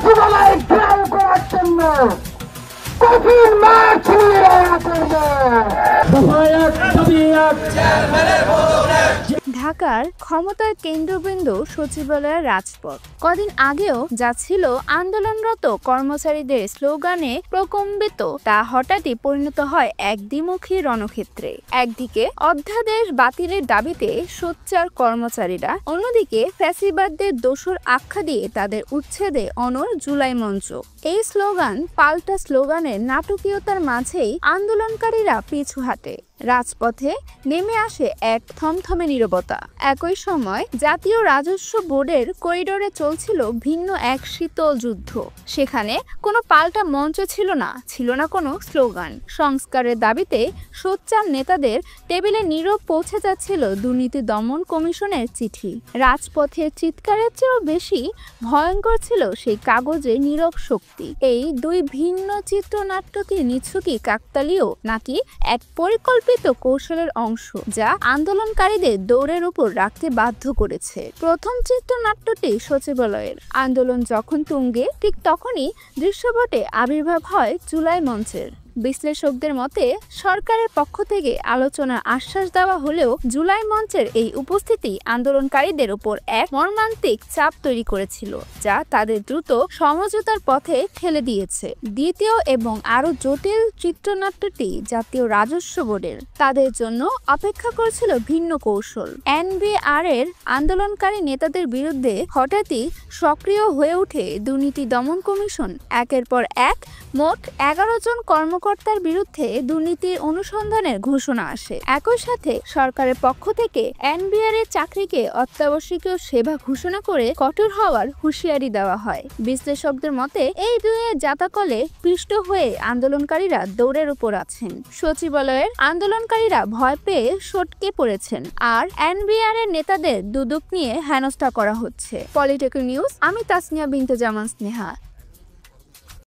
সচিবালয় ঘেরাও করার জন্য কঠিন মার্চ ঢাকার ক্ষমতার কেন্দ্রবিন্দু সচিবালয়ের রাজপথ। কদিন আগেও যা ছিল আন্দোলনরত কর্মচারীদের স্লোগানে প্রকম্পিত, তা হঠাৎই পরিণত হয় এক দ্বিমুখী রণক্ষেত্রে। একদিকে অধ্যাদেশ বাতিলের দাবিতে সোচ্চার কর্মচারীরা, অন্যদিকে ফ্যাসিবাদদের দোসর আখ্যা দিয়ে তাদের উচ্ছেদে অনড় জুলাই মঞ্চ। এই স্লোগান পাল্টা স্লোগানের নাটকীয়তার মাঝেই আন্দোলনকারীরা পিছু হাঁটে। রাজপথে নেমে আসে এক থমথমে নীরবতা। একই সময় জাতীয় রাজস্ব বোর্ডের করিডোরে চলছিল ভিন্ন এক শীতল যুদ্ধ। সেখানে কোনো পাল্টা মঞ্চ ছিল না কোনো স্লোগান। সংস্কারের দাবিতে সোচ্চার নেতাদের টেবিলে নীরব পৌঁছে যাচ্ছিল দুর্নীতি দমন কমিশনের চিঠি। রাজপথের চিৎকারের চেয়েও বেশি ভয়ঙ্কর ছিল সেই কাগজে নীরব শক্তি। এই দুই ভিন্ন চিত্রনাট্য কি নিছকই কাকতালীয়, নাকি এক পরিকল্পিত কৌশলের অংশ যা আন্দোলনকারীদের দৌড়ের উপর রাখতে বাধ্য করেছে? প্রথম চিত্রনাট্যটি সচিবালয়ের। আন্দোলন যখন তুঙ্গে, ঠিক তখনই দৃশ্যপটে আবির্ভাব হয় জুলাই মঞ্চের। বিশ্লেষকদের মতে সরকারের পক্ষ থেকে আলোচনার আশ্বাস দেওয়া হলেও জুলাই মঞ্চের এই উপস্থিতি আন্দোলনকারীদের উপর এক মর্মান্তিক চাপ তৈরি করেছিল, যা তাদের দ্রুত সমঝোতার পথে ঠেলে দিয়েছে। দ্বিতীয় এবং আরো জটিল চিত্রনাট্যটি জাতীয় রাজস্ব বোর্ডের। তাদের জন্য অপেক্ষা করেছিল ভিন্ন কৌশল। এনবিআর এর আন্দোলনকারী নেতাদের বিরুদ্ধে হঠাৎই সক্রিয় হয়ে ওঠে দুর্নীতি দমন কমিশন। একের পর এক মোট 11 জন কর্মকর্তার বিরুদ্ধে দুর্নীতির অনুসন্ধানের ঘোষণা আসে। একই সাথে সরকারের পক্ষ থেকে এনবিআর এর চাকরিকে অত্যাবশ্যকীয় সেবা ঘোষণা করে কঠোর হওয়ার হুঁশিয়ারি দেওয়া হয়। বিশ্লেষকদের মতে এই দুইয়ের জাতাকলে পিষ্ট হয়ে আন্দোলনকারীরা দৌড়ের উপর আছেন। সচিবালয়ের আন্দোলনকারীরা ভয় পেয়ে সটকে পড়েছেন, আর এনবিআর এর নেতাদের দুদক নিয়ে হেনস্থা করা হচ্ছে। পলিটিক্যাল নিউজ, আমি তাসনিয়া বিনতে জামান স্নেহা।